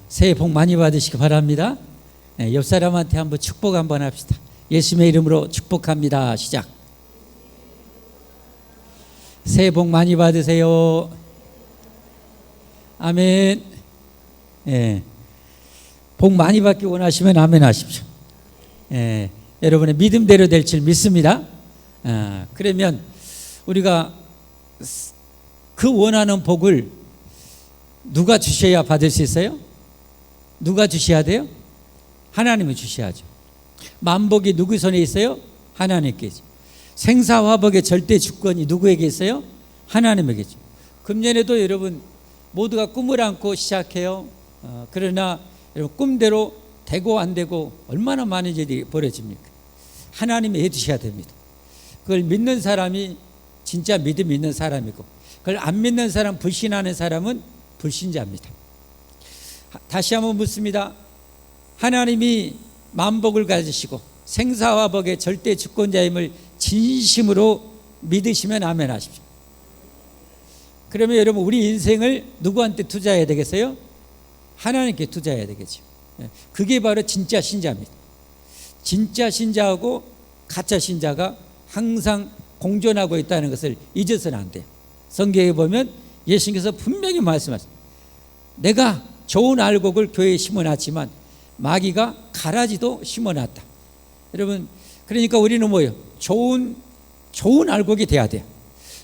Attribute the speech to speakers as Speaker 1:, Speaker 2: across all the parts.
Speaker 1: 새해 복 많이 받으시기 바랍니다. 옆 사람한테 한번 축복 한번 합시다. 예수님의 이름으로 축복합니다. 시작. 새해 복 많이 받으세요. 아멘. 복 많이 받기 원하시면 아멘 하십시오. 여러분의 믿음대로 될 줄 믿습니다. 그러면 우리가 그 원하는 복을 누가 주셔야 받을 수 있어요? 누가 주셔야 돼요? 하나님이 주셔야죠. 만복이 누구 손에 있어요? 하나님께죠. 생사화복의 절대 주권이 누구에게 있어요? 하나님에게죠. 금년에도 여러분 모두가 꿈을 안고 시작해요. 그러나 여러분 꿈대로 되고 안 되고 얼마나 많은 일이 벌어집니까? 하나님이 해주셔야 됩니다. 그걸 믿는 사람이 진짜 믿음 있는 사람이고, 그걸 안 믿는 사람, 불신하는 사람은 불신자입니다. 다시 한번 묻습니다. 하나님이 만복을 가지시고 생사화복의 절대 주권자임을 진심으로 믿으시면 아멘 하십시오. 그러면 여러분 우리 인생을 누구한테 투자해야 되겠어요? 하나님께 투자해야 되겠죠. 그게 바로 진짜 신자입니다. 진짜 신자하고 가짜 신자가 항상 공존하고 있다는 것을 잊어서는 안 돼요. 성경에 보면 예수님께서 분명히 말씀하셨어요. 내가 좋은 알곡을 교회에 심어놨지만 마귀가 가라지도 심어놨다. 여러분, 그러니까 우리는 뭐예요? 좋은 알곡이 돼야 돼요.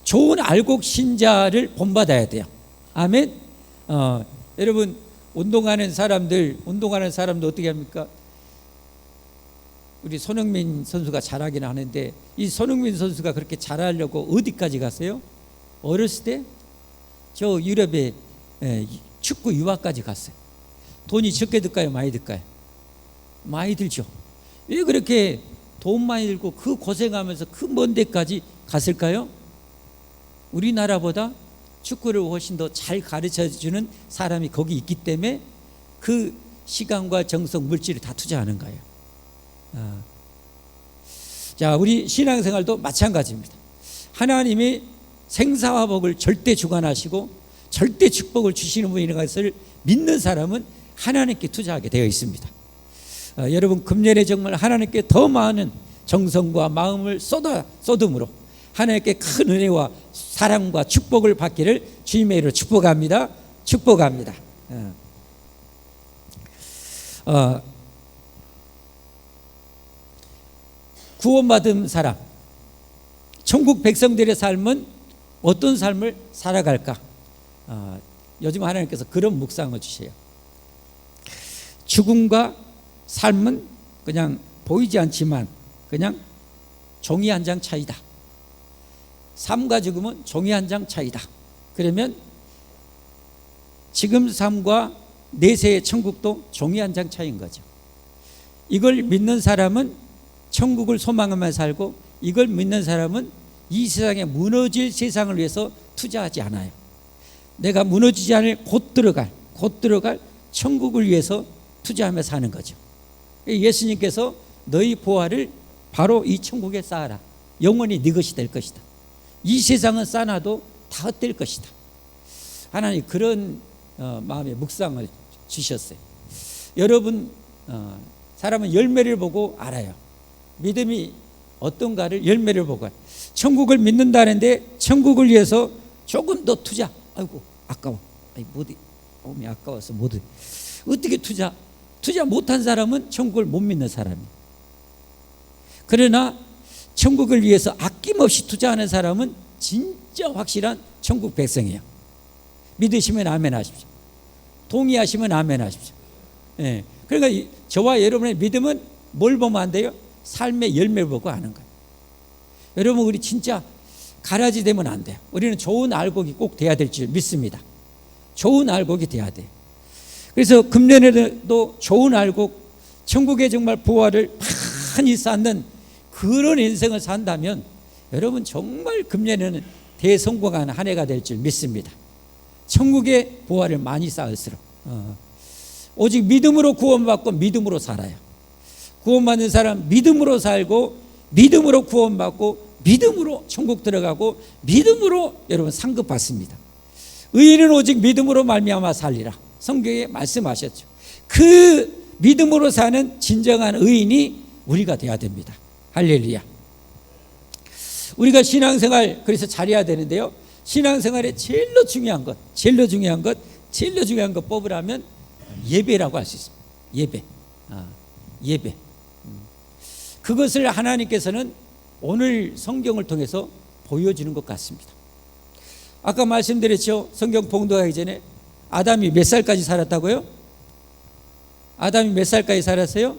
Speaker 1: 좋은 알곡 신자를 본받아야 돼요. 아멘. 여러분 운동하는 사람들 어떻게 합니까? 우리 손흥민 선수가 잘하긴 하는데, 이 손흥민 선수가 그렇게 잘하려고 어디까지 갔어요? 어렸을 때 저 유럽에 축구 유학까지 갔어요. 돈이 적게 들까요? 많이 들까요? 많이 들죠. 왜 그렇게 돈 많이 들고 그 고생하면서 그 먼 데까지 갔을까요? 우리나라보다 축구를 훨씬 더 잘 가르쳐주는 사람이 거기 있기 때문에 그 시간과 정성, 물질을 다 투자하는 거예요. 자, 우리 신앙생활도 마찬가지입니다. 하나님이 생사화복을 절대 주관하시고 절대 축복을 주시는 분이라는 것을 믿는 사람은 하나님께 투자하게 되어 있습니다. 여러분 금년에 정말 하나님께 더 많은 정성과 마음을 쏟음으로 하나님께 큰 은혜와 사랑과 축복을 받기를 주님의 이름으로 축복합니다. 축복합니다. 구원받은 사람, 천국 백성들의 삶은 어떤 삶을 살아갈까? 요즘 하나님께서 그런 묵상을 주세요. 죽음과 삶은 그냥 보이지 않지만 그냥 종이 한 장 차이다. 삶과 죽음은 종이 한 장 차이다. 그러면 지금 삶과 내세의 천국도 종이 한 장 차이인 거죠. 이걸 믿는 사람은 천국을 소망하며 살고, 이걸 믿는 사람은 이 세상에 무너질 세상을 위해서 투자하지 않아요. 내가 무너지지 않을 곧 들어갈 천국을 위해서 투자하며 사는 거죠. 예수님께서 너희 보화를 바로 이 천국에 쌓아라. 영원히 네 것이 될 것이다. 이 세상은 쌓아놔도 다 헛될 것이다. 하나님 그런 마음의 묵상을 주셨어요. 여러분, 사람은 열매를 보고 알아요. 믿음이 어떤가를 열매를 보고 알아요. 천국을 믿는다는데 천국을 위해서 조금 더 투자. 아이고 아까워. 몸이 아까워서 못 해. 어떻게 투자 못한 사람은 천국을 못 믿는 사람이에요. 그러나 천국을 위해서 아낌없이 투자하는 사람은 진짜 확실한 천국 백성이에요. 믿으시면 아멘 하십시오. 동의하시면 아멘 하십시오. 그러니까 저와 여러분의 믿음은 뭘 보면 안 돼요? 삶의 열매를 보고 하는 거예요. 여러분 우리 진짜 가라지 되면 안 돼요. 우리는 좋은 알곡이 꼭 돼야 될 줄 믿습니다. 좋은 알곡이 돼야 돼요. 그래서 금년에도 좋은 알곡, 천국에 정말 보화를 많이 쌓는 그런 인생을 산다면 여러분 정말 금년에는 대성공한 한 해가 될 줄 믿습니다. 천국에 보화를 많이 쌓을수록 오직 믿음으로 구원받고 믿음으로 살아요. 구원받는 사람 믿음으로 살고, 믿음으로 구원받고, 믿음으로 천국 들어가고, 믿음으로 여러분 상급 받습니다. 의인은 오직 믿음으로 말미암아 살리라. 성경에 말씀하셨죠. 그 믿음으로 사는 진정한 의인이 우리가 돼야 됩니다. 할렐루야. 우리가 신앙생활 그래서 잘해야 되는데요. 신앙생활에 제일로 중요한 것 뽑으라면 예배라고 할 수 있습니다. 예배. 예배. 그것을 하나님께서는 오늘 성경을 통해서 보여주는 것 같습니다. 아까 말씀드렸죠. 성경 봉독하기 전에 아담이 몇 살까지 살았다고요? 아담이 몇 살까지 살았어요?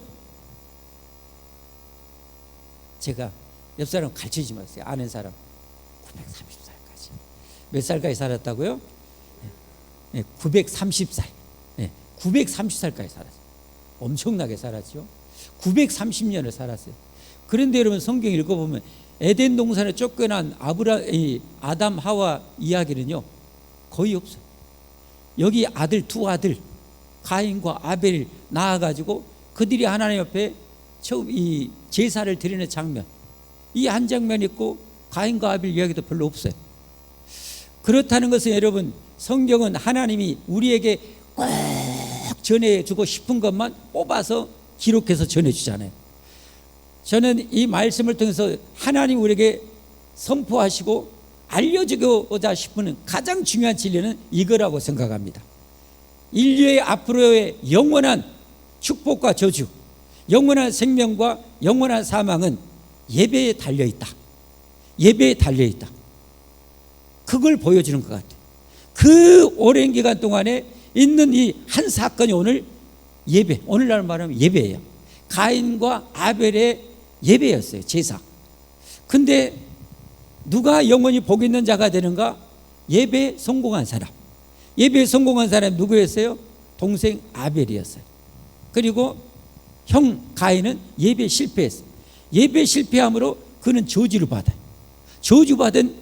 Speaker 1: 제가 옆 사람 가르치지 마세요. 아는 사람 930살까지. 몇 살까지 살았다고요? 930살. 930살까지 살았어요. 엄청나게 살았죠. 930년을 살았어요. 그런데 여러분 성경 읽어보면 에덴 동산에 쫓겨난 아담 하와 이야기는요 거의 없어요. 여기 두 아들 가인과 아벨 낳아가지고 그들이 하나님 앞에 처음 이 제사를 드리는 장면, 이 한 장면 있고 가인과 아벨 이야기도 별로 없어요. 그렇다는 것은 여러분 성경은 하나님이 우리에게 꼭 전해주고 싶은 것만 뽑아서 기록해서 전해주잖아요. 저는 이 말씀을 통해서 하나님 우리에게 선포하시고 알려주고자 싶은 가장 중요한 진리는 이거라고 생각합니다. 인류의 앞으로의 영원한 축복과 저주, 영원한 생명과 영원한 사망은 예배에 달려있다. 예배에 달려있다. 그걸 보여주는 것 같아요. 그 오랜 기간 동안에 있는 이 한 사건이 오늘 예배, 오늘날 말하면 예배예요. 가인과 아벨의 예배였어요. 제사. 근데 누가 영원히 복 있는 자가 되는가? 예배에 성공한 사람. 예배에 성공한 사람이 누구였어요? 동생 아벨이었어요. 그리고 형 가인은 예배에 실패했어요. 예배에 실패함으로 그는 저주를 받아요. 저주받은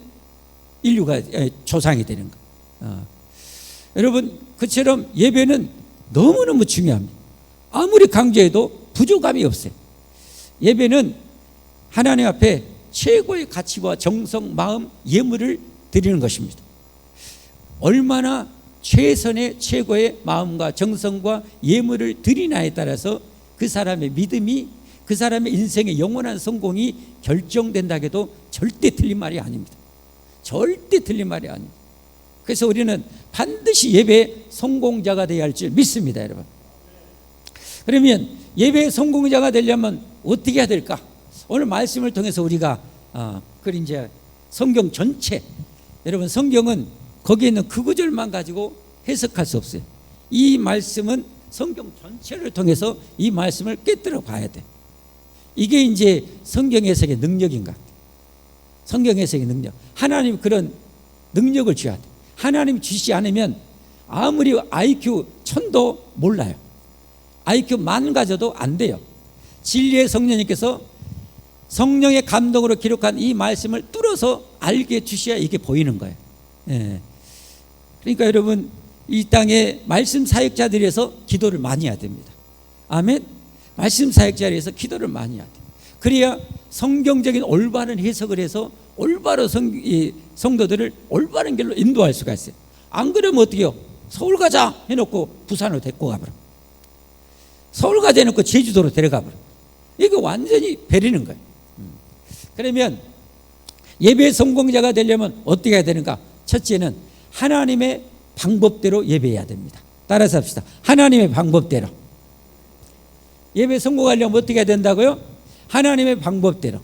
Speaker 1: 인류가 조상이 되는 거예요. 여러분 그처럼 예배는 너무너무 중요합니다. 아무리 강조해도 부족함이 없어요. 예배는 하나님 앞에 최고의 가치와 정성, 마음, 예물을 드리는 것입니다. 얼마나 최선의 최고의 마음과 정성과 예물을 드리나에 따라서 그 사람의 믿음이, 그 사람의 인생의 영원한 성공이 결정된다 해도 절대 틀린 말이 아닙니다. 절대 틀린 말이 아닙니다. 그래서 우리는 반드시 예배의 성공자가 되어야 할 줄 믿습니다, 여러분. 그러면 예배의 성공자가 되려면 어떻게 해야 될까? 오늘 말씀을 통해서 우리가 이제 성경 전체, 여러분 성경은 거기에 있는 그 구절만 가지고 해석할 수 없어요. 이 말씀은 성경 전체를 통해서 이 말씀을 깨뜨려 봐야 돼. 이게 이제 성경 해석의 능력인 것 같아요. 성경 해석의 능력. 하나님 그런 능력을 줘야 돼. 하나님 주시지 않으면 아무리 IQ 1000도 몰라요. IQ 10,000 가져도 안 돼요. 진리의 성령님께서 성령의 감동으로 기록한 이 말씀을 뚫어서 알게 주셔야 이게 보이는 거예요. 그러니까 여러분 이 땅에 말씀 사역자들에서 기도를 많이 해야 됩니다. 아멘. 말씀 사역자리에서 기도를 많이 해야 돼요. 그래야 성경적인 올바른 해석을 해서 올바로 성도들을 올바른 길로 인도할 수가 있어요. 안 그러면 어떻게 해요? 서울 가자 해놓고 부산으로 데리고 가버려. 서울 가자 해놓고 제주도로 데려가버려. 이거 완전히 베리는 거예요. 그러면 예배의 성공자가 되려면 어떻게 해야 되는가? 첫째는 하나님의 방법대로 예배해야 됩니다. 따라서 합시다. 하나님의 방법대로. 예배 성공하려면 어떻게 해야 된다고요? 하나님의 방법대로.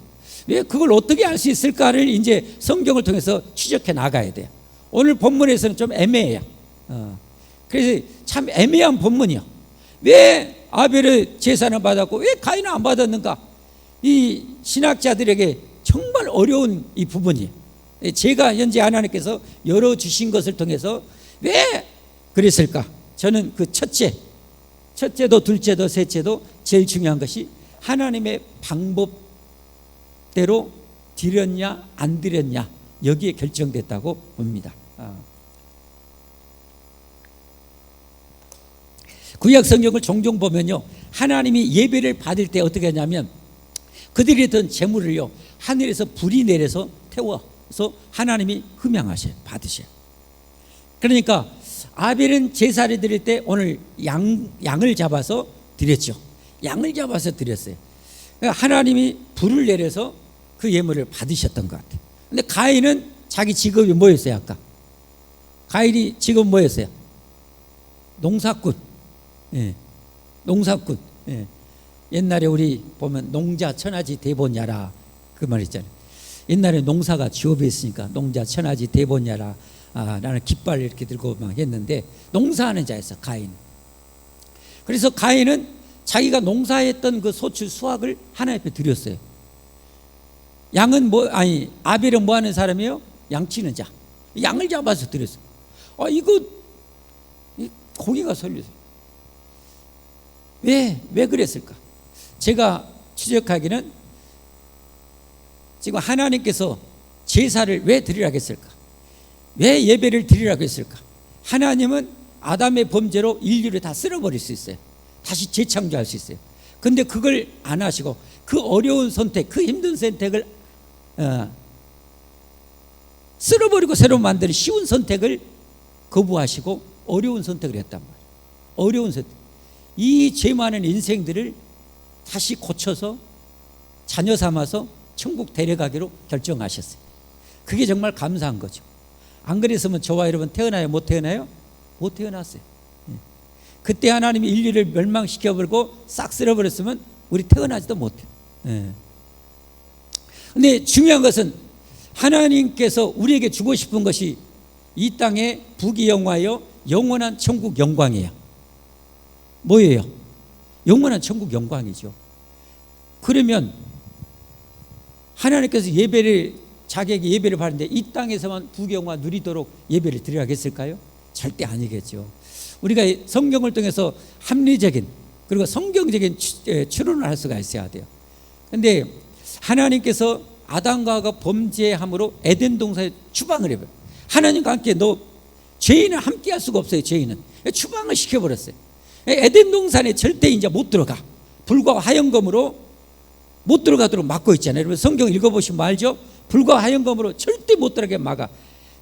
Speaker 1: 왜 그걸 어떻게 알 수 있을까를 이제 성경을 통해서 추적해 나가야 돼요. 오늘 본문에서는 좀 애매해요. 그래서 참 애매한 본문이요. 왜 아벨의 제사는 받았고 왜 가인은 안 받았는가? 이 신학자들에게 정말 어려운 이 부분이에요. 제가 현재 하나님께서 열어주신 것을 통해서 왜 그랬을까? 저는 그 첫째도 둘째도 셋째도 제일 중요한 것이 하나님의 방법대로 드렸냐 안 드렸냐 여기에 결정됐다고 봅니다. 구약 성경을 종종 보면요, 하나님이 예배를 받을 때 어떻게 하냐면 그들이 든 재물을요 하늘에서 불이 내려서 태워서 하나님이 흠양하셔요. 받으셔요. 그러니까 아벨은 제사를 드릴 때 오늘 양을 잡아서 드렸죠. 양을 잡아서 드렸어요. 그러니까 하나님이 불을 내려서 그 예물을 받으셨던 것 같아요. 근데 가인은 자기 직업이 뭐였어요? 아까 가인이 직업 뭐였어요? 농사꾼. 예, 농사꾼. 예. 옛날에 우리 보면 농자 천하지 대본야라 그 말 있잖아요. 옛날에 농사가 지업이었으니까 농자 천하지 대본야라. 나는 깃발 이렇게 들고 막 했는데 농사하는 자였어 가인. 그래서 가인은 자기가 농사했던 그 소출 수확을 하나님 앞에 드렸어요. 양은 아벨은 뭐 하는 사람이에요? 양치는 자. 양을 잡아서 드렸어요. 이거 고기가 설렸어요. 왜 그랬을까? 제가 추적하기는 지금 하나님께서 제사를 왜 드리라고 했을까? 왜 예배를 드리라고 했을까? 하나님은 아담의 범죄로 인류를 다 쓸어버릴 수 있어요. 다시 재창조할 수 있어요. 근데 그걸 안 하시고 그 어려운 선택, 그 힘든 선택을 쓸어버리고 새로 만드는 쉬운 선택을 거부하시고 어려운 선택을 했단 말이에요. 어려운 선택. 이 죄 많은 인생들을 다시 고쳐서 자녀 삼아서 천국 데려가기로 결정하셨어요. 그게 정말 감사한 거죠. 안 그랬으면 저와 여러분 태어나요? 못 태어나요? 못 태어났어요. 그때 하나님이 인류를 멸망시켜버리고 싹 쓸어버렸으면 우리 태어나지도 못해요. 근데 중요한 것은 하나님께서 우리에게 주고 싶은 것이 이 땅의 부귀영화여 영원한 천국 영광이에요. 뭐예요? 영원한 천국 영광이죠. 그러면 하나님께서 자기에게 예배를 받는데 이 땅에서만 부귀영화 누리도록 예배를 드리라고 했을까요? 절대 아니겠죠. 우리가 성경을 통해서 합리적인 그리고 성경적인 추론을 할 수가 있어야 돼요. 그런데 하나님께서 아담과 하와가 범죄함으로 에덴 동산에 추방을 해버려요. 하나님과 함께 죄인은 함께 할 수가 없어요. 죄인은 추방을 시켜버렸어요. 에덴 동산에 절대 이제 못 들어가. 불과 화영검으로 못 들어가도록 막고 있잖아요. 여러분 성경 읽어보시면 알죠? 불과 화영검으로 절대 못 들어가게 막아.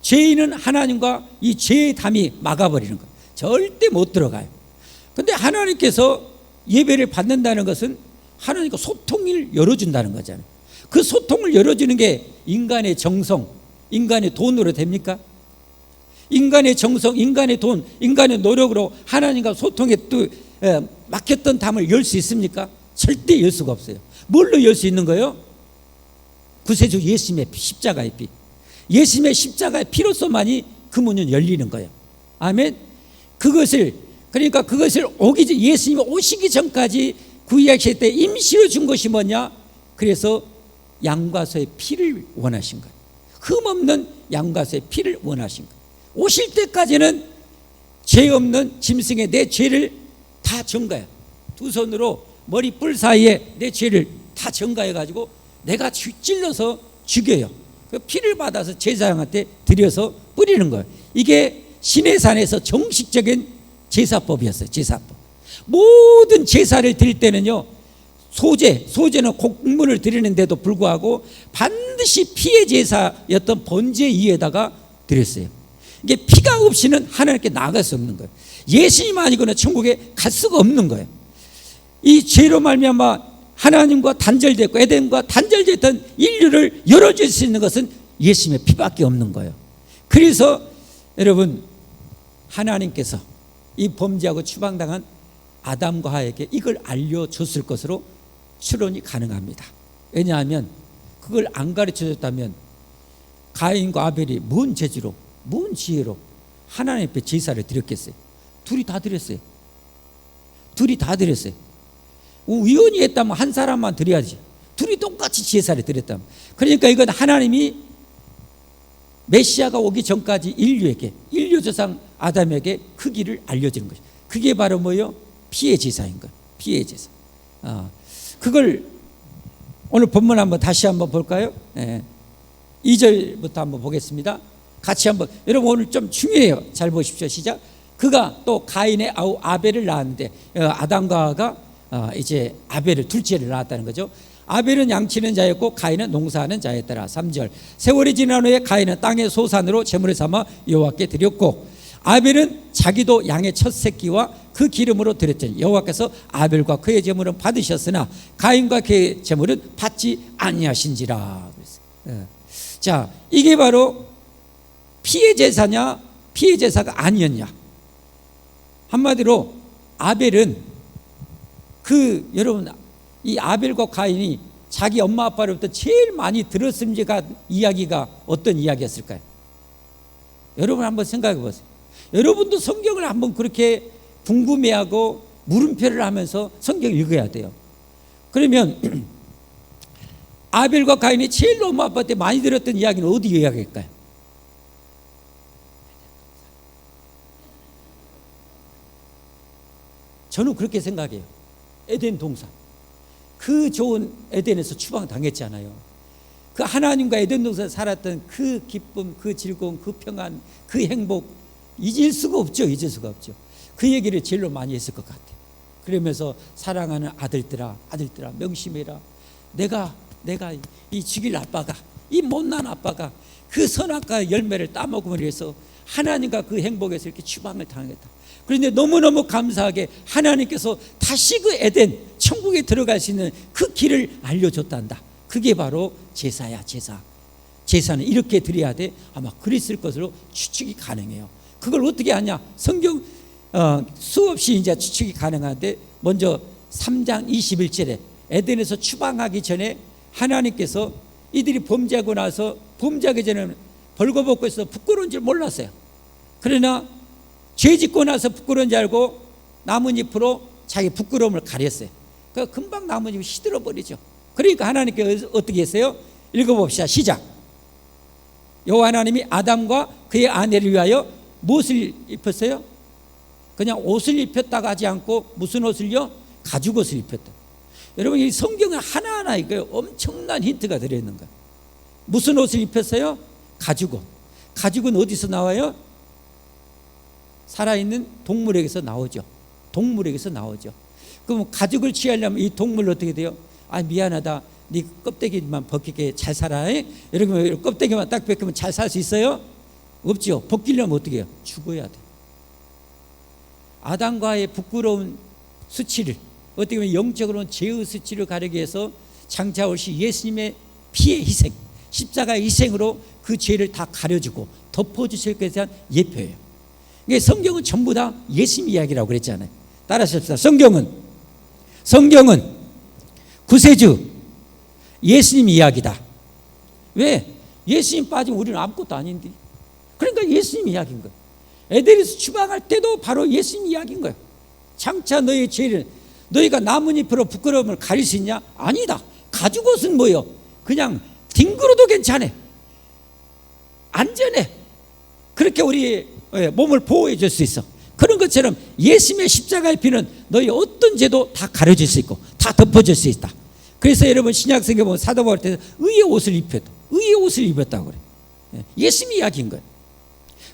Speaker 1: 죄인은 하나님과 이 죄의 담이 막아버리는 거예요. 절대 못 들어가요. 그런데 하나님께서 예배를 받는다는 것은 하나님과 소통을 열어준다는 거잖아요. 그 소통을 열어주는 게 인간의 정성, 인간의 돈으로 됩니까? 인간의 정성, 인간의 돈, 인간의 노력으로 하나님과 소통에 또 막혔던 담을 열 수 있습니까? 절대 열 수가 없어요. 뭘로 열 수 있는 거예요? 구세주 예수님의 십자가의 피. 예수님의 십자가의 피로서만이 그 문은 열리는 거예요. 아멘. 그것을 예수님이 오시기 전까지 구약시대 때 임시로 준 것이 뭐냐? 그래서 양과 소의 피를 원하신 거예요. 흠없는 양과 소의 피를 원하신 거예요. 오실 때까지는 죄 없는 짐승의 내 죄를 다 전가해요. 두 손으로 머리 뿔 사이에 내 죄를 다 전가해가지고 내가 찔러서 죽여요. 그 피를 받아서 제사장한테 드려서 뿌리는 거예요. 이게 시내산에서 정식적인 제사법이었어요. 제사법. 모든 제사를 드릴 때는요, 소제는 곡물을 드리는데도 불구하고 반드시 피의 제사였던 번제 위에다가 드렸어요. 이게 피가 없이는 하나님께 나아갈 수 없는 거예요. 예수님 아니고는 천국에 갈 수가 없는 거예요. 이 죄로 말미암아 하나님과 단절됐고 에덴과 단절됐던 인류를 열어줄 수 있는 것은 예수님의 피밖에 없는 거예요. 그래서 여러분 하나님께서 이 범죄하고 추방당한 아담과 하와에게 이걸 알려줬을 것으로 추론이 가능합니다. 왜냐하면 그걸 안 가르쳐줬다면 가인과 아벨이 뭔 재주로 뭔 지혜로 하나님 앞에 제사를 드렸겠어요? 둘이 다 드렸어요. 우연히 했다면 한 사람만 드려야지. 둘이 똑같이 제사를 드렸다면. 그러니까 이건 하나님이 메시아가 오기 전까지 인류 조상 아담에게 그 길을 알려주는 것이죠. 그게 바로 뭐예요? 피의 제사인 거예요. 피의 제사. 그걸 오늘 본문 한번 다시 한번 볼까요? 2절부터 한번 보겠습니다. 같이 한번. 여러분 오늘 좀 중요해요. 잘 보십시오. 시작. 그가 또 가인의 아우 아벨을 낳았는데 아담과 하와가 이제 아벨을 둘째를 낳았다는 거죠. 아벨은 양치는 자였고 가인은 농사하는 자였더라. 3절. 세월이 지난 후에 가인은 땅의 소산으로 제물을 삼아 여호와께 드렸고 아벨은 자기도 양의 첫 새끼와 그 기름으로 드렸더니 여호와께서 아벨과 그의 제물은 받으셨으나 가인과 그의 제물은 받지 아니하신지라. 자, 이게 바로 피해 제사냐 피해 제사가 아니었냐. 한마디로 아벨은 여러분 이 아벨과 가인이 자기 엄마 아빠로부터 제일 많이 들었음지가 이야기가 어떤 이야기였을까요? 여러분 한번 생각해 보세요. 여러분도 성경을 한번 그렇게 궁금해하고 물음표를 하면서 성경을 읽어야 돼요. 그러면 아벨과 가인이 제일 엄마 아빠한테 많이 들었던 이야기는 어디 이야기일까요? 저는 그렇게 생각해요. 에덴 동산. 그 좋은 에덴에서 추방당했잖아요. 그 하나님과 에덴 동산에 살았던 그 기쁨, 그 즐거움, 그 평안, 그 행복 잊을 수가 없죠. 잊을 수가 없죠. 그 얘기를 제일로 많이 했을 것 같아요. 그러면서 사랑하는 아들들아 명심해라. 내가 이 죽일 아빠가, 이 못난 아빠가 그 선악과의 열매를 따먹음으로 해서 하나님과 그 행복에서 이렇게 추방을 당했다. 그런데 너무너무 감사하게 하나님께서 다시 그 에덴 천국에 들어갈 수 있는 그 길을 알려줬단다. 그게 바로 제사야. 제사는 이렇게 드려야 돼. 아마 그랬을 것으로 추측이 가능해요. 그걸 어떻게 하냐? 성경 수없이 이제 추측이 가능한데, 먼저 3장 21절에 에덴에서 추방하기 전에 하나님께서 이들이 범죄하고 나서, 범죄하기 전에는 벌거벗고 있어서 부끄러운 줄 몰랐어요. 그러나 죄 짓고 나서 부끄러운 줄 알고 나뭇잎으로 자기 부끄러움을 가렸어요. 그 금방 나뭇잎이 시들어 버리죠. 그러니까 하나님께서 어떻게 했어요? 읽어봅시다. 시작. 여호와 하나님이 아담과 그의 아내를 위하여 무엇을 입혔어요? 그냥 옷을 입혔다고 하지 않고 무슨 옷을요? 가죽옷을 입혔다. 여러분, 이 성경에 하나하나 이거 엄청난 힌트가 들어있는 거예요. 무슨 옷을 입혔어요? 가죽옷. 가죽은 어디서 나와요? 살아있는 동물에게서 나오죠. 동물에게서 나오죠. 그럼 가죽을 취하려면 이 동물 어떻게 돼요? 아, 미안하다, 네 껍데기만 벗기게 잘 살아. 여러분, 껍데기만 딱 벗기면 잘 살 수 있어요? 없죠. 벗기려면 어떻게 해요? 죽어야 돼. 아담과의 부끄러운 수치를, 어떻게 보면 영적으로는 죄의 수치를 가리기 위해서 장차 오실 예수님의 피의 희생, 십자가의 희생으로 그 죄를 다 가려주고 덮어주실 것에 대한 예표예요. 이게 성경은 전부 다 예수님 이야기라고 그랬잖아요. 따라하십시다. 성경은 구세주 예수님 이야기다. 왜? 예수님 빠지면 우리는 아무것도 아닌데. 그러니까 예수님 이야기인 거예요. 에덴에서 추방할 때도 바로 예수님 이야기인 거예요. 장차 너의 죄를, 너희가 나뭇잎으로 부끄러움을 가릴 수 있냐? 아니다. 가죽옷은 뭐예요? 그냥 뒹굴어도 괜찮아. 안전해. 그렇게 우리 몸을 보호해 줄 수 있어. 그런 것처럼 예수님의 십자가의 피는 너희 어떤 죄도 다 가려줄 수 있고 다 덮어줄 수 있다. 그래서 여러분, 신약성경에 보면 사도 바울 때 의의 옷을 입었다고 그래. 예수님 이야기인 거예요.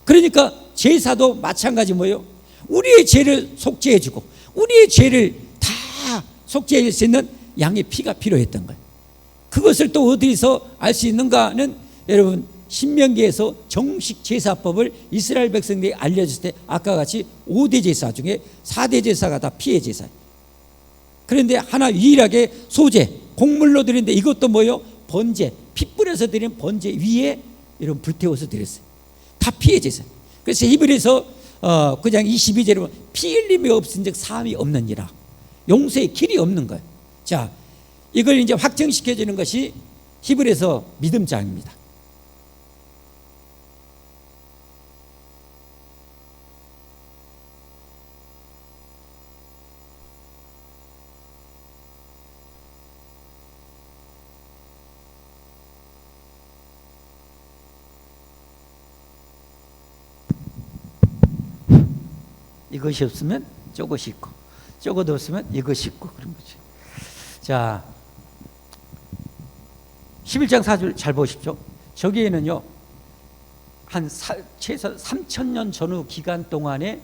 Speaker 1: 그러니까 제사도 마찬가지 뭐예요? 우리의 죄를 속죄해주고 우리의 죄를 다 속죄해 줄 수 있는 양의 피가 필요했던 거예요. 그것을 또 어디서 알 수 있는가는, 여러분, 신명기에서 정식 제사법을 이스라엘 백성들이 알려줄 때 아까 같이 5대 제사 중에 4대 제사가 다 피해 제사예요. 그런데 하나 유일하게 소제, 곡물로 드리는데 이것도 뭐예요? 번제, 피 뿌려서 드리는 번제 위에 이런 불태워서 드렸어요. 다 피해 제사예요. 그래서 히브리서 그냥 22절에 보면 피 흘림이 없은즉 사함이 없느니라. 용서의 길이 없는 거예요. 자, 이걸 이제 확정시켜 주는 것이 히브리서 믿음장입니다. 이것이 없으면 저것이 있고, 저것 없으면 이것이 있고, 그런 거죠. 자, 11장 4절 잘 보십시오. 저기에는요, 최소 3,000년 전후 기간 동안에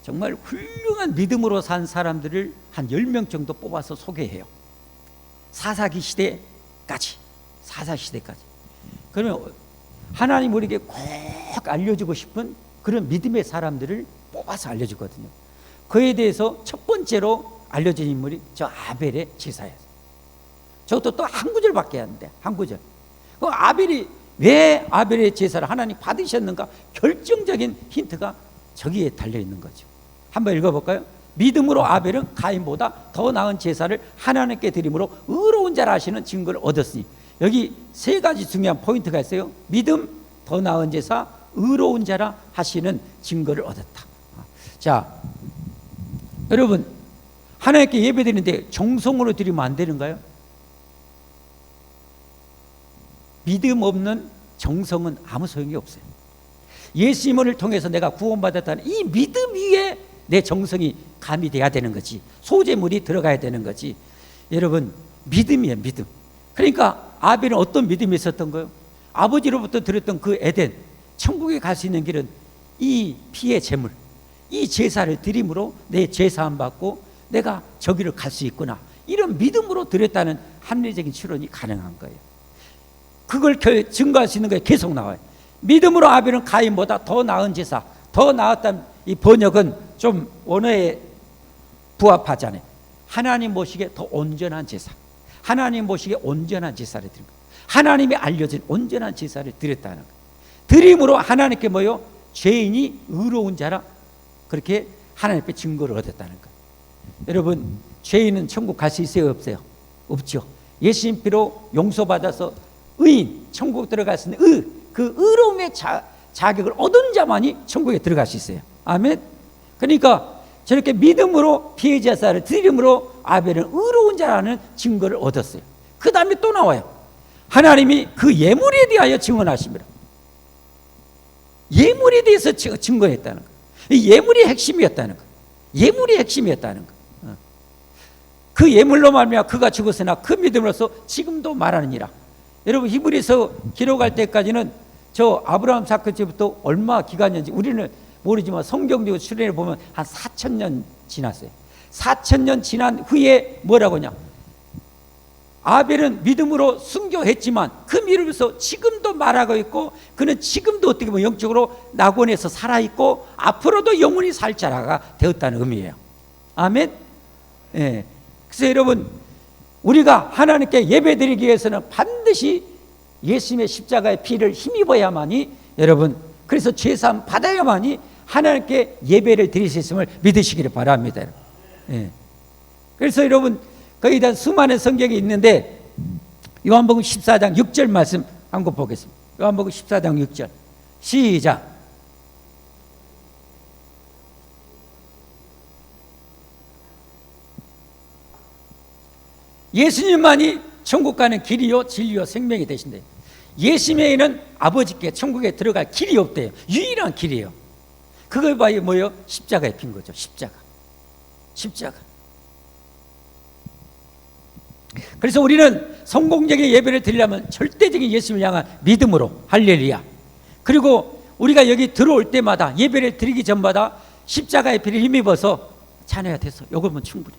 Speaker 1: 정말 훌륭한 믿음으로 산 사람들을 한 10명 정도 뽑아서 소개해요. 사사기 시대까지. 그러면 하나님 우리에게 꼭 알려주고 싶은 그런 믿음의 사람들을 뽑아서 알려주거든요. 그에 대해서 첫 번째로 알려진 인물이 저 아벨의 제사였어요. 저것도 또 한 구절밖에 안 돼. 한 구절. 그 아벨이 왜 아벨의 제사를 하나님 받으셨는가? 결정적인 힌트가 저기에 달려있는 거죠. 한번 읽어볼까요? 믿음으로 아벨은 가인보다 더 나은 제사를 하나님께 드림으로 의로운 자라 하시는 증거를 얻었으니, 여기 세 가지 중요한 포인트가 있어요. 믿음, 더 나은 제사, 의로운 자라 하시는 증거를 얻었다. 자, 여러분, 하나님께 예배드리는데 정성으로 드리면 안 되는가요? 믿음 없는 정성은 아무 소용이 없어요. 예수님을 통해서 내가 구원받았다는 이 믿음 위에 내 정성이 가미돼야 되는 거지. 소재물이 들어가야 되는 거지. 여러분, 믿음이에요, 믿음. 그러니까 아벨은 어떤 믿음이 있었던 거예요? 아버지로부터 들었던 그 에덴, 천국에 갈 수 있는 길은 이 피의 제물, 이 제사를 드림으로 내 제사함 받고 내가 저기를 갈 수 있구나, 이런 믿음으로 드렸다는 합리적인 추론이 가능한 거예요. 그걸 증거할 수 있는 게 계속 나와요. 믿음으로 아벨은 가인보다 더 나은 제사, 더 나았다는 이 번역은 좀 원어에 부합하잖아요. 하나님 보시기에 더 온전한 제사, 하나님 보시기에 온전한 제사를 드린 거예요. 하나님이 알려진 온전한 제사를 드렸다는 거예요. 드림으로 하나님께 뭐요? 죄인이 의로운 자라, 그렇게 하나님 앞에 증거를 얻었다는 거예요. 여러분, 죄인은 천국 갈 수 있어요, 없어요? 없죠. 예수님 피로 용서받아서 의인, 천국 들어갈 수 있는 그 의로움의 자격을 얻은 자만이 천국에 들어갈 수 있어요. 아멘. 그러니까 저렇게 믿음으로 피해 제사를 드림으로 아벨은 의로운 자라는 증거를 얻었어요. 그 다음에 또 나와요. 하나님이 그 예물에 대하여 증언하십니다. 예물에 대해서 증거했다는 거예요. 이 예물이 핵심이었다는 거예요. 예물이 핵심이었다는 거예요. 그 예물로 말미암아 그가 죽었으나 그 믿음으로서 지금도 말하느니라. 여러분, 히브리서 기록할 때까지는 저 아브라함 사건 때부터 얼마 기간이었는지 우리는 모르지만 성경적 출애를 보면 한 4,000년 지났어요. 4,000년 지난 후에 뭐라고 하냐? 아벨은 믿음으로 순교했지만 그 믿음에서 지금도 말하고 있고, 그는 지금도 어떻게 보면 영적으로 낙원에서 살아있고 앞으로도 영원히 살 자라가 되었다는 의미예요. 아멘. 예. 그래서 여러분, 우리가 하나님께 예배드리기 위해서는 반드시 예수님의 십자가의 피를 힘입어야만이, 여러분, 그래서 죄사함 받아야만이 하나님께 예배를 드릴 수 있음을 믿으시기를 바랍니다. 예. 그래서 여러분, 거기에 대한 수많은 성경이 있는데 요한복음 14장 6절 말씀 한번 보겠습니다. 요한복음 14장 6절 시작. 예수님만이 천국 가는 길이요 진리요 생명이 되신대. 예수님에는 아버지께 천국에 들어갈 길이 없대요. 유일한 길이에요. 그걸 봐요. 뭐예요? 십자가에 핀 거죠. 십자가. 그래서 우리는 성공적인 예배를 드리려면 절대적인 예수님을 향한 믿음으로, 할렐루야. 그리고 우리가 여기 들어올 때마다 예배를 드리기 전마다 십자가의 피를 힘입어서 찬양이 됐어. 이걸 보면 충분히.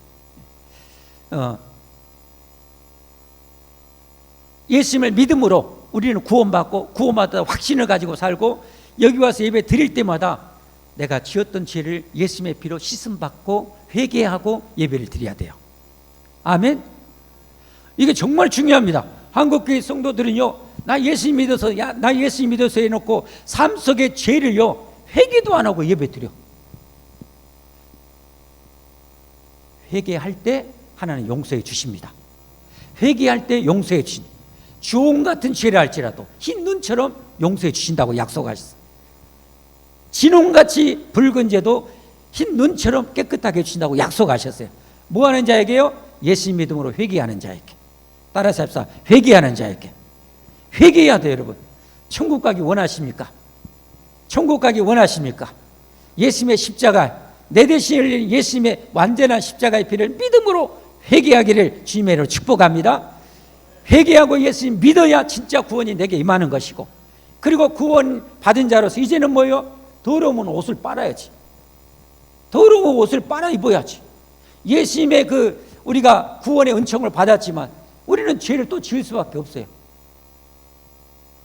Speaker 1: 예수님을 믿음으로 우리는 구원받고, 구원받아 확신을 가지고 살고, 여기 와서 예배 드릴 때마다 내가 지었던 죄를 예수님의 피로 씻음받고 회개하고 예배를 드려야 돼요. 아멘. 이게 정말 중요합니다. 한국교회 성도들은요, 나 예수님 믿어서, 나 예수님 믿어서 해놓고 삶 속의 죄를요 회개도 안 하고 예배 드려. 회개할 때 하나님 용서해 주십니다. 회개할 때 용서해 주십니다. 주홍 같은 죄를 할지라도 흰 눈처럼 용서해 주신다고 약속하셨어요. 진홍같이 붉은 죄도 흰 눈처럼 깨끗하게 해주신다고 약속하셨어요. 뭐 하는 자에게요? 예수님 믿음으로 회개하는 자에게. 따라서 합시다. 회개하는 자에게. 회개해야 돼요, 여러분. 천국 가기 원하십니까? 천국 가기 원하십니까? 예수님의 십자가, 내 대신 흘린 예수님의 완전한 십자가의 피를 믿음으로 회개하기를 주님의 이름으로 축복합니다. 회개하고 예수님 믿어야 진짜 구원이 내게 임하는 것이고, 그리고 구원 받은 자로서 이제는 뭐예요? 더러운 옷을 빨아야지. 더러운 옷을 빨아 입어야지. 예수님의 우리가 구원의 은총을 받았지만 우리는 죄를 또 지을 수밖에 없어요.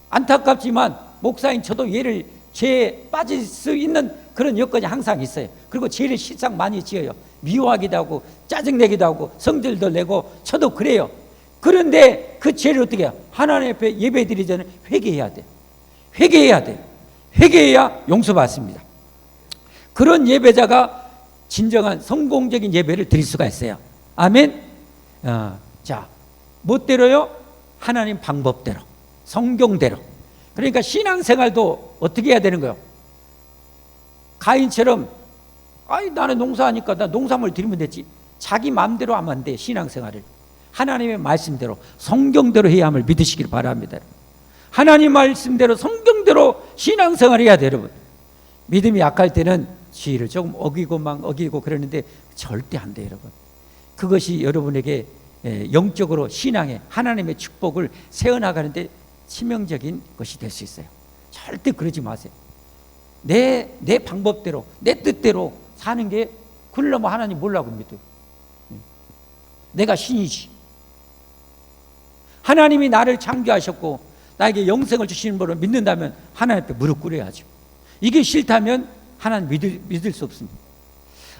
Speaker 1: 안타깝지만 목사인 저도 예를 죄에 빠질 수 있는 그런 여건이 항상 있어요. 그리고 죄를 실상 많이 지어요. 미워하기도 하고 짜증내기도 하고 성질도 내고 저도 그래요. 그런데 그 죄를 어떻게 해요? 하나님 앞에 예배드리기 전에 회개해야 돼. 회개해야 돼. 회개해야 용서받습니다. 그런 예배자가 진정한 성공적인 예배를 드릴 수가 있어요. 아멘. 자, 뭐대로요? 하나님 방법대로, 성경대로. 그러니까 신앙생활도 어떻게 해야 되는 거예요? 가인처럼 나는 농사하니까 나 농산물 드리면 되지. 자기 마음대로 하면 안 돼. 신앙생활을 하나님의 말씀대로, 성경대로 해야 함을 믿으시길 바랍니다. 하나님 말씀대로, 성경대로 신앙생활을 해야 돼요, 여러분. 믿음이 약할 때는 지혜를 조금 어기고 막 어기고 그러는데 절대 안 돼요, 여러분. 그것이 여러분에게 영적으로 신앙에 하나님의 축복을 세워나가는데 치명적인 것이 될 수 있어요. 절대 그러지 마세요. 내 방법대로, 내 뜻대로 사는 게, 그러려면 하나님 뭐라고 믿어요? 내가 신이지. 하나님이 나를 창조하셨고 나에게 영생을 주시는 분을 믿는다면 하나님 앞에 무릎 꿇어야죠. 이게 싫다면 하나님 믿을 수 없습니다.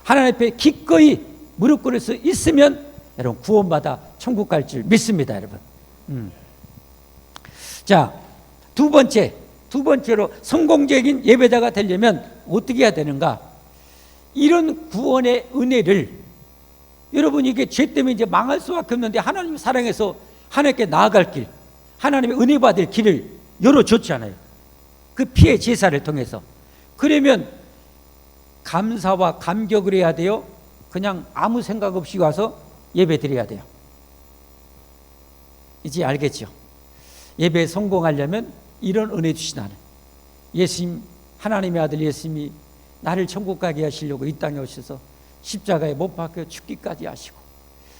Speaker 1: 하나님 앞에 기꺼이 무릎 꿇을 수 있으면 여러분 구원받아 천국 갈 줄 믿습니다, 여러분. 자, 두 번째로 성공적인 예배자가 되려면 어떻게 해야 되는가? 이런 구원의 은혜를, 여러분 이게 죄 때문에 이제 망할 수밖에 없는데 하나님 사랑해서 하나님께 나아갈 길, 하나님의 은혜 받을 길을 열어줬잖아요. 그 피의 제사를 통해서. 그러면 감사와 감격을 해야 돼요? 그냥 아무 생각 없이 와서 예배 드려야 돼요? 이제 알겠죠? 예배에 성공하려면 이런 은혜 주신 하나님, 예수님, 하나님의 아들 예수님이 나를 천국 가게 하시려고 이 땅에 오셔서 십자가에 못 박혀 죽기까지 하시고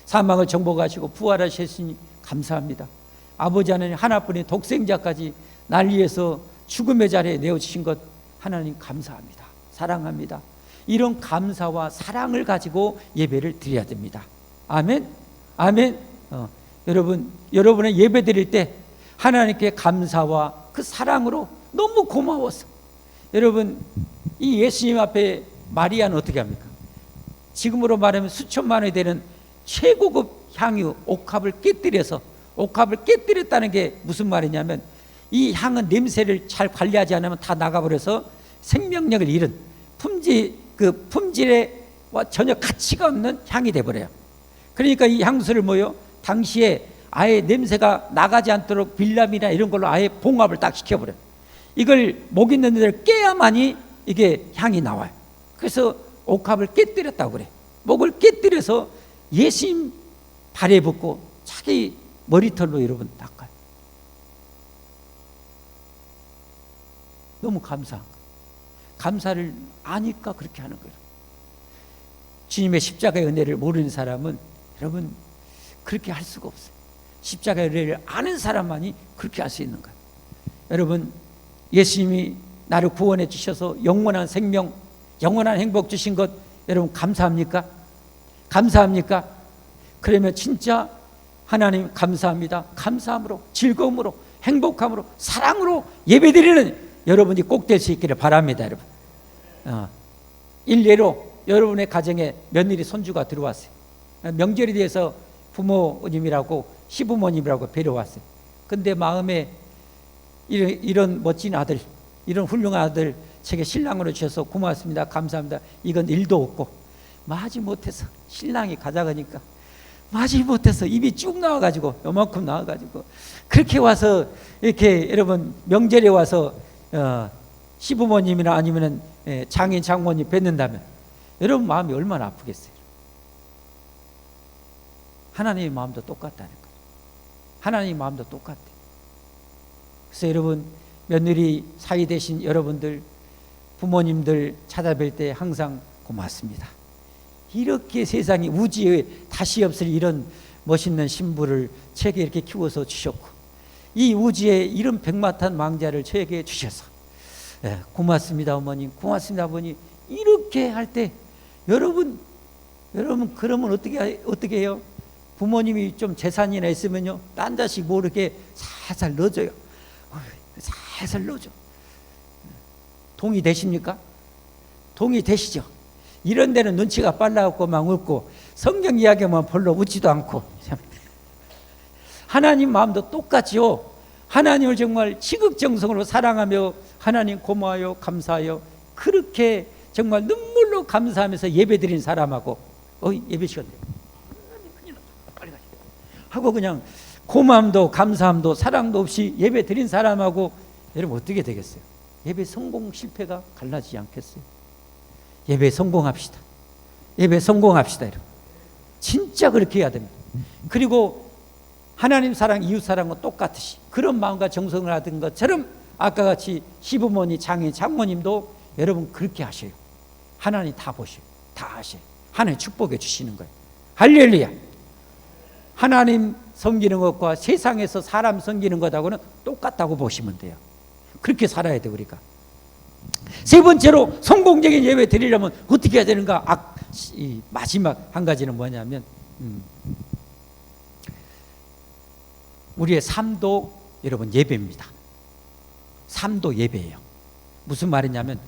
Speaker 1: 사망을 정복하시고 부활하셨으니 감사합니다. 아버지 하나님 하나뿐인 독생자까지 날 위해서 죽음의 자리에 내어주신 것 하나님 감사합니다. 사랑합니다. 이런 감사와 사랑을 가지고 예배를 드려야 됩니다. 아멘. 아멘. 여러분의 예배 드릴 때 하나님께 감사와 그 사랑으로 너무 고마워서, 여러분 이 예수님 앞에 마리아는 어떻게 합니까? 지금으로 말하면 수천만 원이 되는 최고급 향유 옥합을 깨뜨려서, 옥합을 깨뜨렸다는 게 무슨 말이냐면 이 향은 냄새를 잘 관리하지 않으면 다 나가버려서 생명력을 잃은 품질에 전혀 가치가 없는 향이 돼버려요. 그러니까 이 향수를 뭐요? 당시에 아예 냄새가 나가지 않도록 빌람이나 이런 걸로 아예 봉합을 딱 시켜버려요. 이걸 목 있는 데를 깨야만이 이게 향이 나와요. 그래서 옥합을 깨뜨렸다고 그래. 목을 깨뜨려서 예수님 발에 붓고 자기 머리털로 여러분 닦아요. 너무 감사한 거예요. 감사를 아니까 그렇게 하는 거예요. 주님의 십자가의 은혜를 모르는 사람은 여러분 그렇게 할 수가 없어요. 십자가의 은혜를 아는 사람만이 그렇게 할 수 있는 거예요. 여러분 예수님이 나를 구원해 주셔서 영원한 생명, 영원한 행복 주신 것 여러분 감사합니까? 감사합니까? 그러면 진짜 하나님 감사합니다. 감사함으로, 즐거움으로, 행복함으로, 사랑으로 예배드리는 여러분이 꼭 될 수 있기를 바랍니다, 여러분. 일례로 여러분의 가정에 며느리 손주가 들어왔어요. 명절에 대해서 부모님이라고 시부모님이라고 뵈려왔어요. 근데 마음에 이런 멋진 아들, 이런 훌륭한 아들 제게 신랑으로 주셔서 고맙습니다, 감사합니다, 이건 일도 없고 마지 못해서 신랑이 가져가니까 마지 못해서 입이 쭉 나와가지고 요만큼 나와가지고 그렇게 와서 이렇게 여러분 명절에 와서 시부모님이나 아니면 장인 장모님 뵙는다면 여러분 마음이 얼마나 아프겠어요. 하나님의 마음도 똑같다는 거예요. 하나님의 마음도 똑같아요. 그래서 여러분 며느리 사이 되신 여러분들, 부모님들 찾아뵐 때 항상 고맙습니다. 이렇게 세상에 우주에 다시 없을 이런 멋있는 신부를 제게 이렇게 키워서 주셨고 이 우주에 이런 백마탄 왕자를 저에게 주셔서 고맙습니다 어머님, 고맙습니다 아버님, 이렇게 할 때 여러분 그러면 어떻게 해요? 부모님이 좀 재산이나 있으면요 딴 자식 모르게 살살 넣어줘요. 살살 넣어줘. 동의되십니까? 동의되시죠? 이런 데는 눈치가 빨라갖고 막 웃고 성경 이야기하면 별로 웃지도 않고 하나님 마음도 똑같지요. 하나님을 정말 지극정성으로 사랑하며 하나님 고마워요 감사해요 그렇게 정말 눈물로 감사하면서 예배드린 사람하고 예배 시간 돼요. 빨리 가자 하고 그냥 고마움도 감사함도 사랑도 없이 예배드린 사람하고 여러분 어떻게 되겠어요? 예배 성공 실패가 갈라지지 않겠어요? 예배 성공합시다. 예배 성공합시다. 여러분. 진짜 그렇게 해야 됩니다. 그리고 하나님 사랑, 이웃 사랑은 똑같으시 그런 마음과 정성을 하던 것처럼 아까 같이 시부모님, 장인, 장모님도 여러분 그렇게 하셔요. 하나님 다 보셔요. 다 하셔요. 하나님 축복해 주시는 거예요. 할렐루야. 하나님 섬기는 것과 세상에서 사람 섬기는 것하고는 똑같다고 보시면 돼요. 그렇게 살아야 돼 우리가. 세 번째로 성공적인 예배 드리려면 어떻게 해야 되는가? 마지막 한 가지는 뭐냐면 우리의 삶도 여러분 예배입니다. 삶도 예배예요. 무슨 말이냐면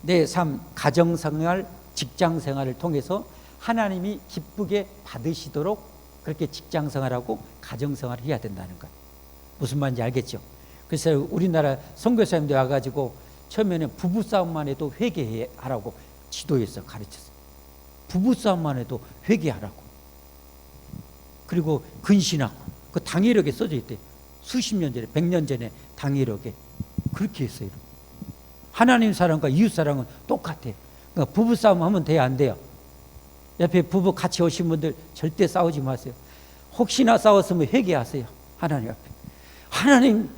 Speaker 1: 내 삶, 가정생활, 직장생활을 통해서 하나님이 기쁘게 받으시도록 그렇게 직장생활하고 가정생활을 해야 된다는 거예요. 무슨 말인지 알겠죠? 그래서 우리나라 선교사님들 와가지고 처음에는 부부싸움만 해도 회개하라고 지도에서 가르쳤어요. 부부싸움만 해도 회개하라고. 그리고 근신하고 그 당회력에 써져 있대요. 수십 년 전에 100년 전에 당회력에 그렇게 했어요. 하나님 사랑과 이웃 사랑은 똑같아요. 그러니까 부부싸움 하면 돼요 안 돼요? 옆에 부부 같이 오신 분들 절대 싸우지 마세요. 혹시나 싸웠으면 회개하세요. 하나님 앞에. 하나님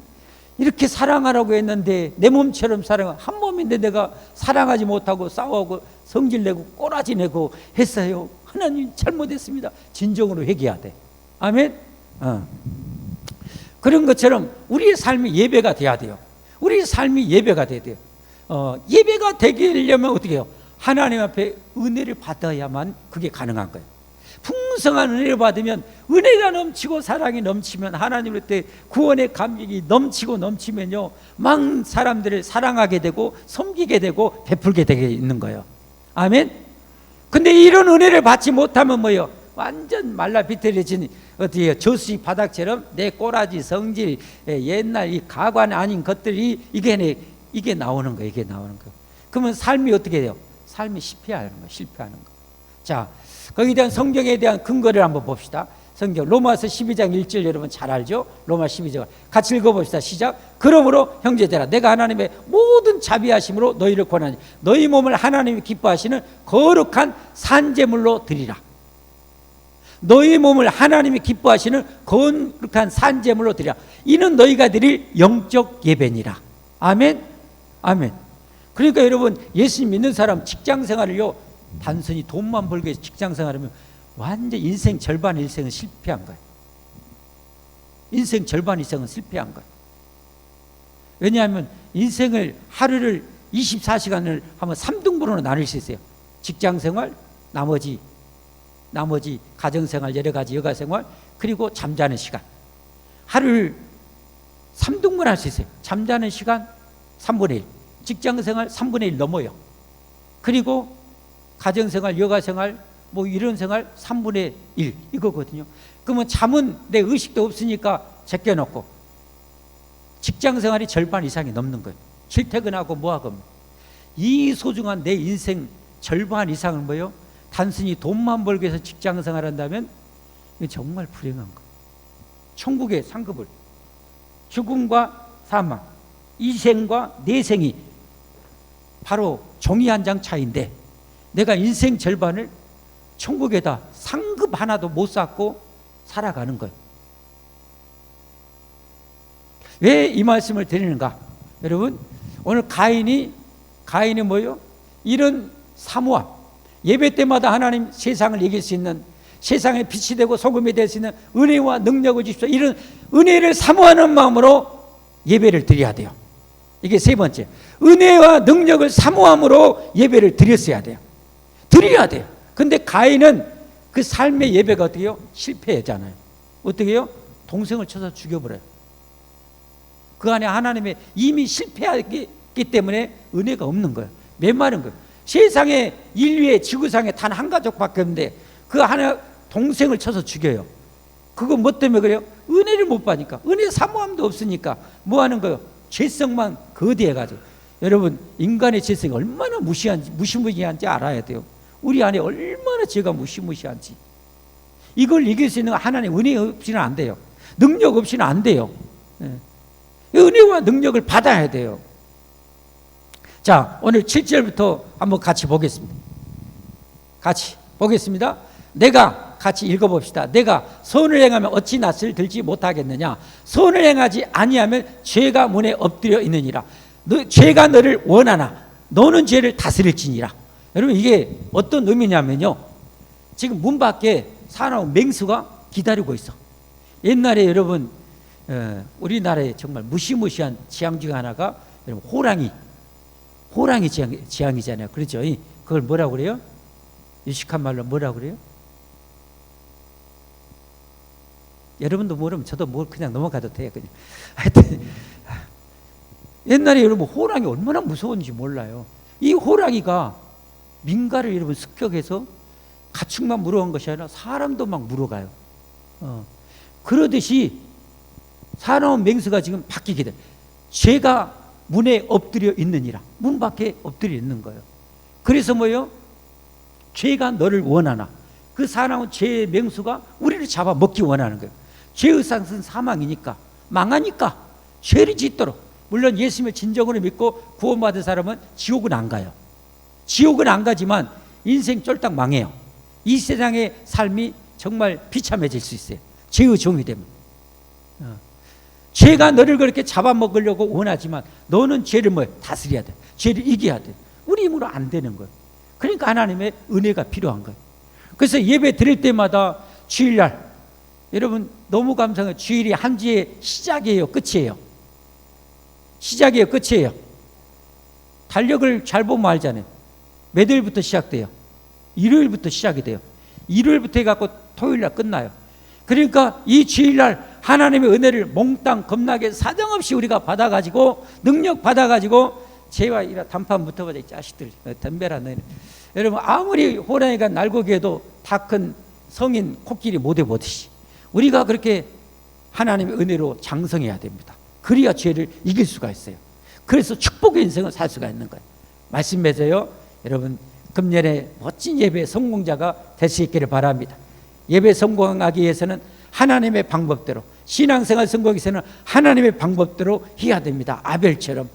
Speaker 1: 이렇게 사랑하라고 했는데 내 몸처럼 한 몸인데 내가 사랑하지 못하고 싸우고 성질내고 꼬라지내고 했어요. 하나님 잘못했습니다. 진정으로 회개해야 돼. 아멘. 그런 것처럼 우리의 삶이 예배가 돼야 돼요. 우리의 삶이 예배가 돼야 돼요. 예배가 되려면 어떻게 해요? 하나님 앞에 은혜를 받아야만 그게 가능한 거예요. 풍성한 은혜를 받으면 은혜가 넘치고 사랑이 넘치면 하나님으로부터 구원의 감격이 넘치면요 막 사람들을 사랑하게 되고 섬기게 되고 베풀게 되게 있는 거예요. 아멘. 근데 이런 은혜를 받지 못하면 뭐예요? 완전 말라 비틀어진 어떻게 저수지 바닥처럼 내 꼬라지 성질 옛날 이 가관 아닌 것들이 이게 나오는 거예요. 이게 나오는 거. 그러면 삶이 어떻게 돼요? 삶이 실패하는 거. 자, 거기에 대한 성경에 대한 근거를 한번 봅시다. 성경 로마서 12장 1절 여러분 잘 알죠? 로마 12장 같이 읽어봅시다. 시작. 그러므로 형제들아 내가 하나님의 모든 자비하심으로 너희를 권하니 너희 몸을 하나님이 기뻐하시는 거룩한 산제물로 드리라. 너희 몸을 하나님이 기뻐하시는 거룩한 산제물로 드리라. 이는 너희가 드릴 영적 예배니라. 아멘. 아멘. 그러니까 여러분 예수님 믿는 사람 직장생활을요 단순히 돈만 벌기 위해서 직장생활하면 완전 인생 절반 인생은 실패한 거예요. 인생 절반 이상은 실패한 거예요. 왜냐하면 인생을 하루를 24시간을 하면 3등분으로 나눌 수 있어요. 직장생활, 나머지 가정생활, 여러 가지 여가생활, 그리고 잠자는 시간. 하루를 3등분 할 수 있어요. 잠자는 시간 3분의 1, 직장생활 3분의 1 넘어요. 그리고 가정생활, 여가생활, 뭐 이런 생활 3분의 1 이거거든요. 그러면 잠은 내 의식도 없으니까 제껴놓고 직장생활이 절반 이상이 넘는 거예요. 출퇴근하고 뭐하고 이 소중한 내 인생 절반 이상은 뭐예요? 단순히 돈만 벌기 위해서 직장생활 한다면 이건 정말 불행한 거예요. 천국의 상급을 죽음과 사망, 이 생과 내 생이 바로 종이 한 장 차이인데 내가 인생 절반을 천국에다 상급 하나도 못 쌓고 살아가는 거예요. 왜 이 말씀을 드리는가? 여러분 오늘 가인이 뭐예요? 이런 사모함, 예배 때마다 하나님 세상을 이길 수 있는, 세상에 빛이 되고 소금이 될 수 있는 은혜와 능력을 주십시오. 이런 은혜를 사모하는 마음으로 예배를 드려야 돼요. 이게 세 번째, 은혜와 능력을 사모함으로 예배를 드렸어야 돼요. 드려야 돼요. 근데 가인은 그 삶의 예배가 어떻게 해요? 실패했잖아요. 어떻게 해요? 동생을 쳐서 죽여버려요. 그 안에 하나님의 이미 실패하게 없기 때문에 은혜가 없는 거예요. 메마른 거예요. 세상에 인류의 지구상에 단 한 가족밖에 없는데 그 하나 동생을 쳐서 죽여요. 그거 뭐 때문에 그래요? 은혜를 못 받으니까. 은혜 사모함도 없으니까 뭐 하는 거예요? 죄성만 거대해가지고. 여러분, 인간의 죄성이 얼마나 무시무시한지 알아야 돼요. 우리 안에 얼마나 죄가 무시무시한지. 이걸 이길 수 있는 하나님 은혜 없이는 안 돼요. 능력 없이는 안 돼요. 은혜와 능력을 받아야 돼요. 자, 오늘 7절부터 한번 같이 보겠습니다. 같이 보겠습니다. 내가 같이 읽어봅시다. 내가 선을 행하면 어찌 낯을 들지 못하겠느냐? 선을 행하지 아니하면 죄가 문에 엎드려 있느니라. 죄가 너를 원하나 너는 죄를 다스릴지니라. 여러분, 이게 어떤 의미냐면요, 지금 문 밖에 사나운 맹수가 기다리고 있어. 옛날에 여러분, 우리나라에 정말 무시무시한 재앙 중 하나가 여러분 호랑이 재앙이잖아요. 그렇죠? 그걸 뭐라고 그래요? 유식한 말로 뭐라고 그래요? 여러분도 모르면 저도 그냥 넘어가도 돼요. 그냥. 하여튼 옛날에 여러분 호랑이 얼마나 무서운지 몰라요. 이 호랑이가 민가를 여러분 습격해서 가축만 물어간 것이 아니라 사람도 막 물어가요. 그러듯이 사나운 맹수가 지금 바뀌게 돼. 죄가 문에 엎드려 있느니라. 문 밖에 엎드려 있는 거예요. 그래서 뭐예요? 죄가 너를 원하나. 그 사나운 죄의 맹수가 우리를 잡아먹기 원하는 거예요. 죄의 상은 사망이니까, 망하니까 죄를 짓도록. 물론 예수님을 진정으로 믿고 구원받은 사람은 지옥은 안 가요. 지옥은 안 가지만 인생 쫄딱 망해요. 이 세상의 삶이 정말 비참해질 수 있어요. 죄의 종이 되면. 죄가 너를 그렇게 잡아먹으려고 원하지만 너는 죄를 다스려야 돼. 죄를 이겨야 돼. 우리 힘으로 안 되는 거예요. 그러니까 하나님의 은혜가 필요한 거예요. 그래서 예배 드릴 때마다 주일날, 여러분 너무 감사해요. 주일이 한 주의 시작이에요, 끝이에요? 시작이에요, 끝이에요? 달력을 잘 보면 알잖아요. 몇 일부터 시작돼요? 일요일부터 시작이 돼요. 일요일부터 해갖고 토요일날 끝나요. 그러니까 이 주일날 하나님의 은혜를 몽땅 겁나게 사정없이 우리가 받아가지고, 능력 받아가지고, 죄와 이라 단판 붙어보자. 이 자식들 덤벼라 너희는. 여러분, 아무리 호랑이가 날고 개도 다 큰 성인 코끼리 못 해보듯이 우리가 그렇게 하나님의 은혜로 장성해야 됩니다. 그래야 죄를 이길 수가 있어요. 그래서 축복의 인생을 살 수가 있는 거예요. 말씀 맺어요. 여러분, 금년에 멋진 예배 성공자가 될 수 있기를 바랍니다. 예배 성공하기 위해서는 하나님의 방법대로, 신앙생활 성공하기 위해서는 하나님의 방법대로 해야 됩니다. 아벨처럼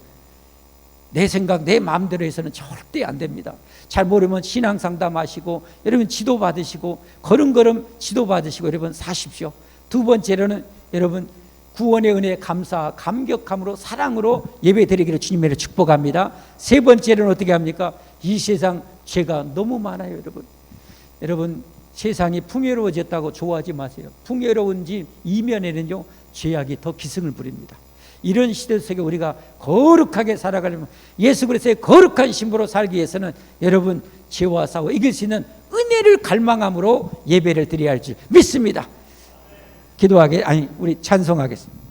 Speaker 1: 내 생각, 내 마음대로 해서는 절대 안 됩니다. 잘 모르면 신앙 상담하시고, 여러분 지도 받으시고, 걸음걸음 지도 받으시고, 여러분 사십시오. 두 번째로는 여러분 구원의 은혜에 감사, 감격함으로, 사랑으로 예배 드리기를 주님으로 축복합니다. 세 번째로는 어떻게 합니까? 이 세상 죄가 너무 많아요, 여러분. 여러분, 세상이 풍요로워졌다고 좋아하지 마세요. 풍요로운 집 이면에는요, 죄악이 더 기승을 부립니다. 이런 시대 속에 우리가 거룩하게 살아가려면, 예수 그리스도의 거룩한 신부로 살기 위해서는 여러분 죄와 싸워 이길 수 있는 은혜를 갈망함으로 예배를 드려야 할 줄 믿습니다. 우리 찬송하겠습니다.